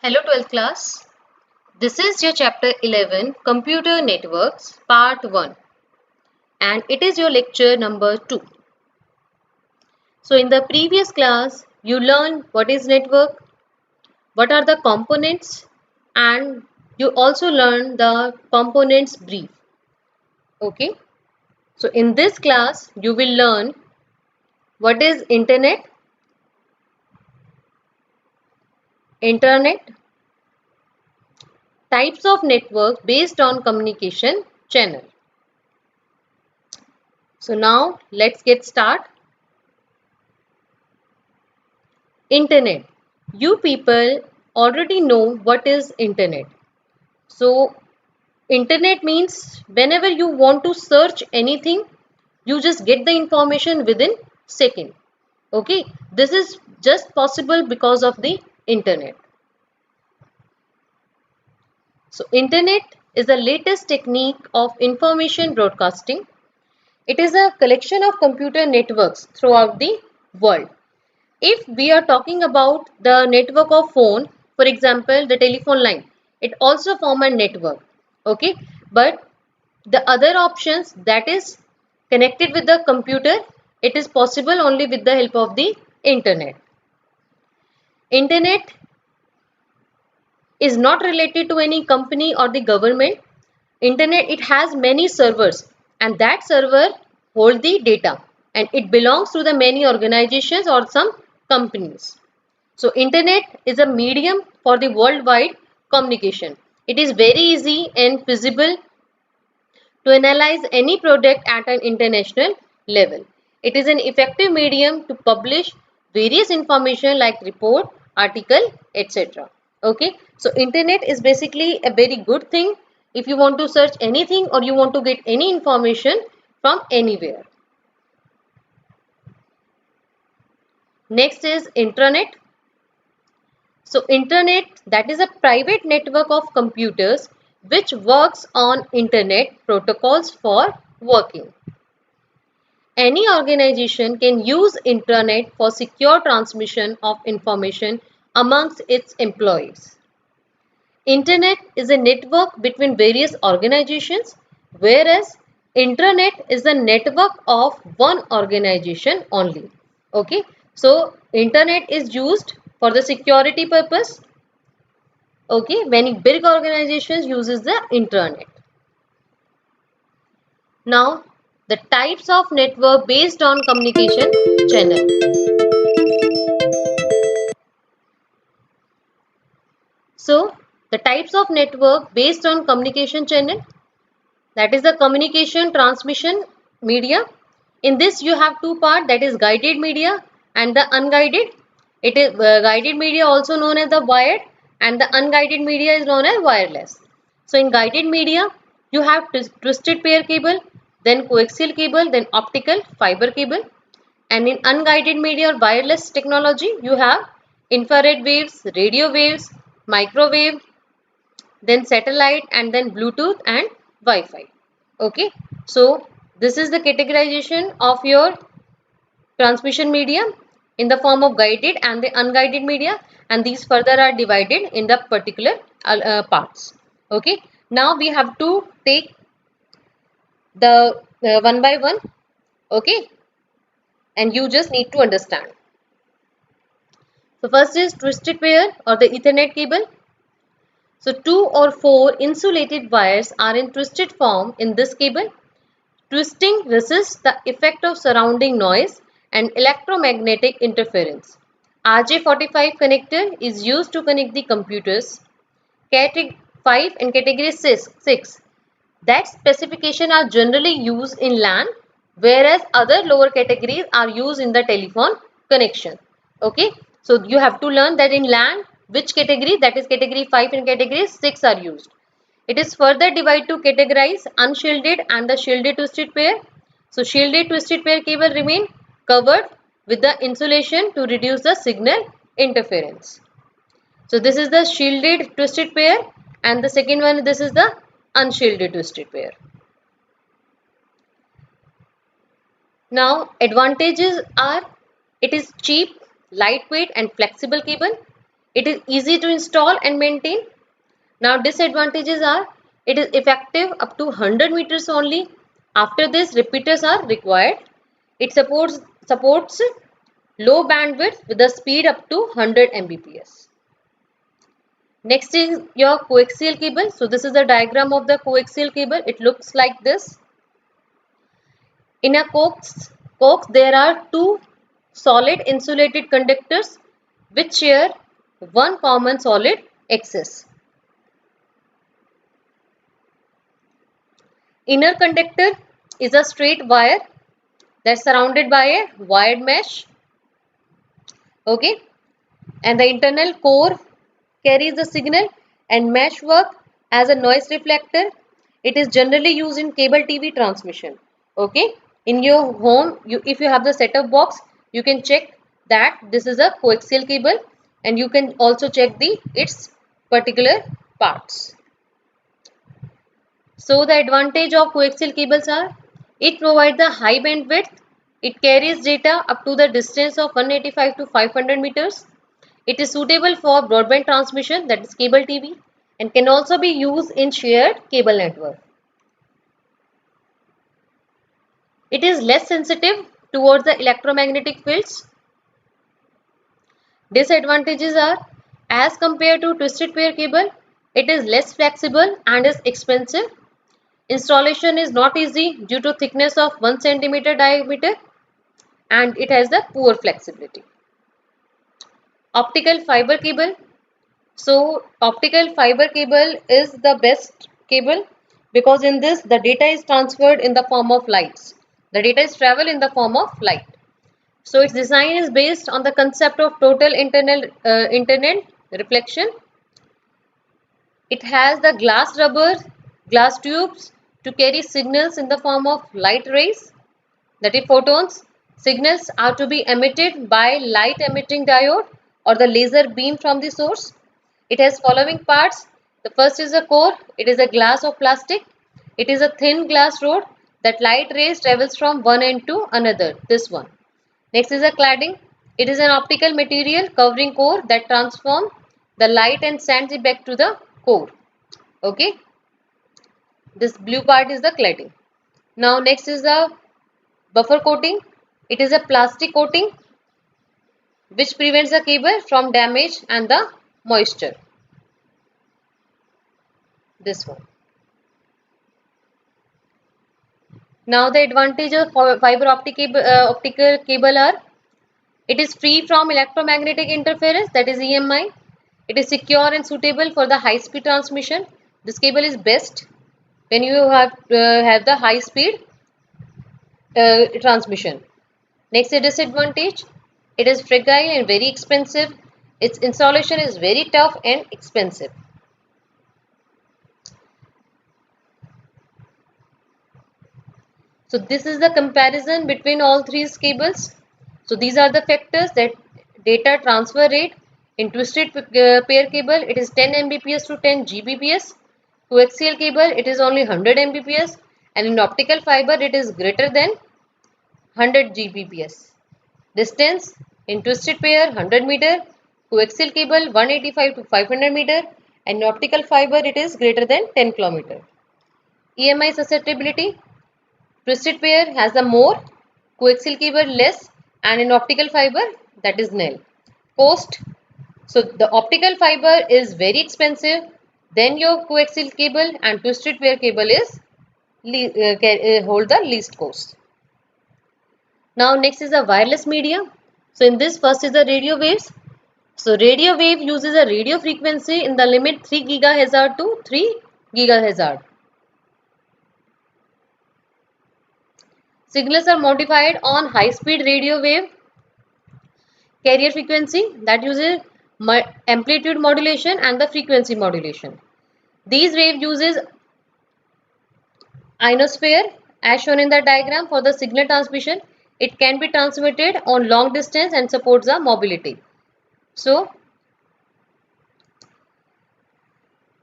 Hello 12th class. This is your chapter 11 Computer Networks part 1 and it is your lecture number 2. So in the previous class you learned what is network, what are the components and you also learned the components brief. Okay. So in this class you will learn what is internet, types of network based on communication channel. So now let's get started. Internet. You people already know what is internet. So internet means whenever you want to search anything, you just get the information within second. Okay, this is just possible because of the internet. So internet is the latest technique of information broadcasting. It is a collection of computer networks throughout the world. If we are talking about the network of phone, for example, the telephone line, it also form a network. Okay, but the other options that is connected with the computer, it is possible only with the help of the internet. Internet is not related to any company or the government. Internet, it has many servers and that server hold the data and it belongs to the many organizations or some companies. So internet is a medium for the worldwide communication. It is very easy and feasible to analyze any product at an international level. It is an effective medium to publish various information like report, article, etc. Okay, so internet is basically a very good thing if you want to search anything or you want to get any information from anywhere. Next is intranet. So internet, that is a private network of computers which works on internet protocols for working. Any organization can use intranet for secure transmission of information amongst its employees. Internet is a network between various organizations, whereas intranet is a network of one organization only. Okay, so internet is used for the security purpose. Okay, many big organizations uses the intranet. Now, the types of network based on communication channel. So, the types of network based on communication channel, that is the communication transmission media. In this you have two parts, that is guided media and the unguided. It is guided media also known as the wired and the unguided media is known as wireless. So in guided media you have twisted pair cable, then coaxial cable, then optical fiber cable, and in unguided media or wireless technology you have infrared waves, radio waves, microwave, then satellite, and then Bluetooth and Wi-Fi. Okay, so this is the categorization of your transmission medium in the form of guided and the unguided media, and these further are divided in the particular parts. Okay, now we have to take the one by one. Okay, and you just need to understand. So first is twisted pair or the Ethernet cable. So two or four insulated wires are in twisted form in this cable. Twisting resists the effect of surrounding noise and electromagnetic interference. RJ45 connector is used to connect the computers. Category 5 and category 6, that specification are generally used in LAN, whereas other lower categories are used in the telephone connection. Okay, so you have to learn that in LAN which category, that is category 5 and category 6 are used. It is further divided to categorize unshielded and the shielded twisted pair. So shielded twisted pair cable remain covered with the insulation to reduce the signal interference. So this is the shielded twisted pair and the second one, this is the unshielded twisted pair. Now advantages are, it is cheap, lightweight and flexible cable. It is easy to install and maintain. Now disadvantages are, it is effective up to 100 meters only. After this, repeaters are required. It supports low bandwidth with a speed up to 100 Mbps. Next is your coaxial cable. So this is the diagram of the coaxial cable. It looks like this. In a coax there are two solid insulated conductors which share one common solid axis. Inner conductor is a straight wire that's surrounded by a wired mesh. Okay, and the internal core carries the signal, and mesh work as a noise reflector. It is generally used in cable TV transmission. Okay, in your home, if you have the set-top box, you can check that this is a coaxial cable, and you can also check its particular parts. So the advantage of coaxial cables are, it provides the high bandwidth. It carries data up to the distance of 185 to 500 meters. It is suitable for broadband transmission, that is cable TV, and can also be used in shared cable network. It is less sensitive towards the electromagnetic fields. Disadvantages are, as compared to twisted pair cable, it is less flexible and is expensive. Installation is not easy due to thickness of 1 centimeter diameter, and it has the poor flexibility. Optical fiber cable. So optical fiber cable is the best cable because in this the data is transferred in the form of lights. The data is travel in the form of light. So its design is based on the concept of total internet reflection. It has the glass tubes to carry signals in the form of light rays, that is photons. Signals are to be emitted by light emitting diode or the laser beam from the source. It has following parts. The first is a core. It is a glass of plastic. It is a thin glass rod that light rays travels from one end to another, this one. Next is a cladding. It is an optical material covering core that transform the light and sends it back to the core. Okay, this blue part is the cladding. Now next is the buffer coating. It is a plastic coating which prevents the cable from damage and the moisture. This one. Now the advantage of fiber optical cable are, it is free from electromagnetic interference, that is EMI. It is secure and suitable for the high speed transmission. This cable is best when you have the high speed transmission. Next, a disadvantage, it is fragile and very expensive. Its installation is very tough and expensive. So this is the comparison between all three cables. So these are the factors: that data transfer rate in twisted pair cable, it is 10 Mbps to 10 Gbps. Coaxial cable, it is only 100 Mbps, and in optical fiber it is greater than 100 Gbps. Distance in twisted pair 100 meter, coaxial cable 185 to 500 meter, and in optical fiber it is greater than 10 km. EMI susceptibility, twisted pair has the more, coaxial cable less, and in optical fiber that is nil. Cost, so the optical fiber is very expensive, then your coaxial cable and twisted pair cable is hold the least cost. Now next is a wireless media. So in this, first is the radio waves. So radio wave uses a radio frequency in the limit 3 GHz to 3 GHz. Signals are modified on high speed radio wave carrier frequency that uses amplitude modulation and the frequency modulation. These wave uses ionosphere as shown in the diagram for the signal transmission. It can be transmitted on long distance and supports the mobility. So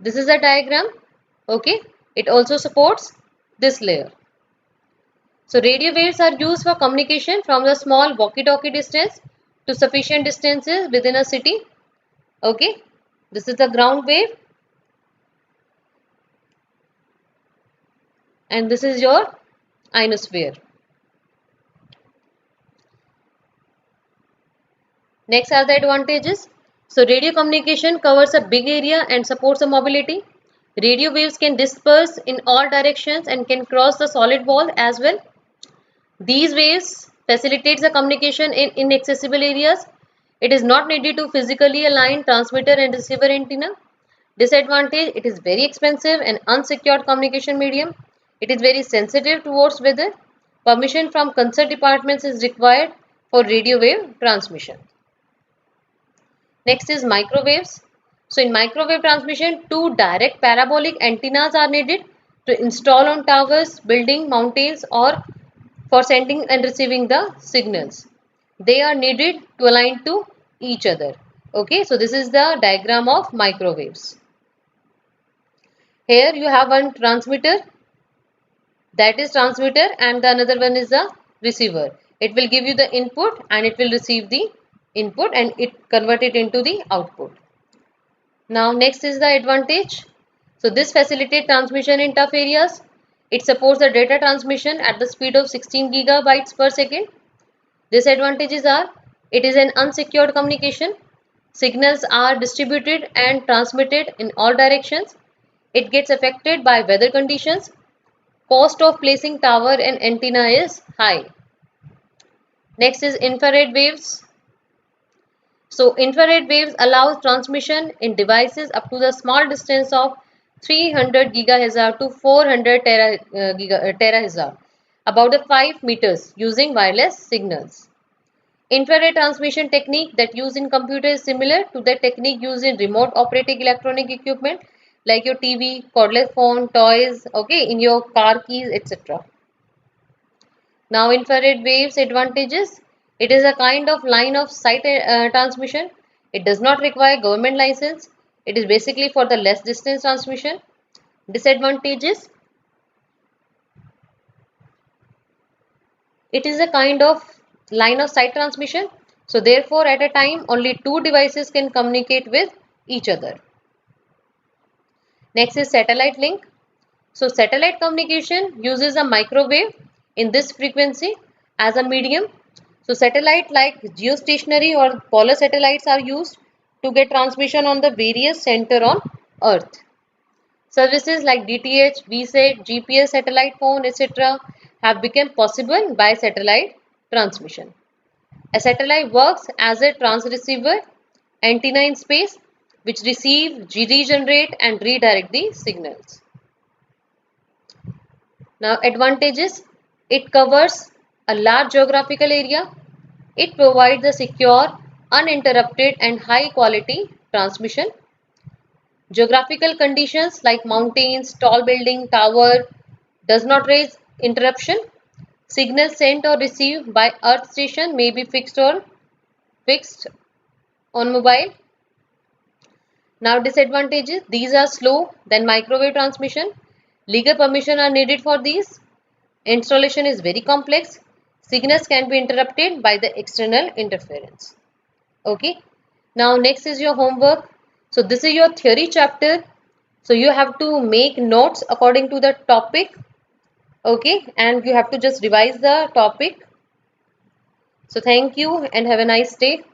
this is a diagram. Okay, it also supports this layer. So radio waves are used for communication from the small walkie-talkie distance to sufficient distances within a city. Okay, this is the ground wave and this is your ionosphere. Next are the advantages. So radio communication covers a big area and supports the mobility. Radio waves can disperse in all directions and can cross the solid wall as well. These waves facilitates the communication in inaccessible areas. It is not needed to physically align transmitter and receiver antenna. Disadvantage, it is very expensive and unsecured communication medium. It is very sensitive towards weather. Permission from concert departments is required for radio wave transmission. Next is microwaves. So in microwave transmission, two direct parabolic antennas are needed to install on towers, building, mountains, or for sending and receiving the signals. They are needed to align to each other. Okay, so this is the diagram of microwaves. Here you have one transmitter, that is transmitter, and the another one is the receiver. It will give you the input and it will receive the input and it convert it into the output. Now next is the advantage. So this facilitates transmission in tough areas. It supports the data transmission at the speed of 16 gigabytes per second. Disadvantages are, it is an unsecured communication. Signals are distributed and transmitted in all directions. It gets affected by weather conditions. Cost of placing tower and antenna is high. Next is infrared waves. So infrared waves allow transmission in devices up to the small distance of 300 gigahertz to 400 terahertz, about 5 meters, using wireless signals. Infrared transmission technique that used in computer is similar to the technique used in remote operating electronic equipment like your TV, cordless phone, toys, okay, in your car keys, etc. Now infrared waves advantages. It is a kind of line of sight transmission. It does not require government license. It is basically for the less distance transmission. Disadvantages. It is a kind of line of sight transmission. So therefore at a time only two devices can communicate with each other. Next is satellite link. So satellite communication uses a microwave in this frequency as a medium. So satellite like geostationary or polar satellites are used to get transmission on the various center on Earth. Services like DTH, VSAT, GPS, satellite phone, etc. have become possible by satellite transmission. A satellite works as a transceiver antenna in space which receive, regenerate and redirect the signals. Now advantages, it covers a large geographical area. It provides a secure, uninterrupted and high quality transmission. Geographical conditions like mountains, tall building, tower does not raise interruption. Signals sent or received by earth station may be fixed on mobile. Now disadvantages, these are slow than microwave transmission. Legal permission are needed for these. Installation is very complex. Signals can be interrupted by the external interference. Okay. Now next is your homework. So this is your theory chapter. So you have to make notes according to the topic. Okay. And you have to just revise the topic. So thank you and have a nice day.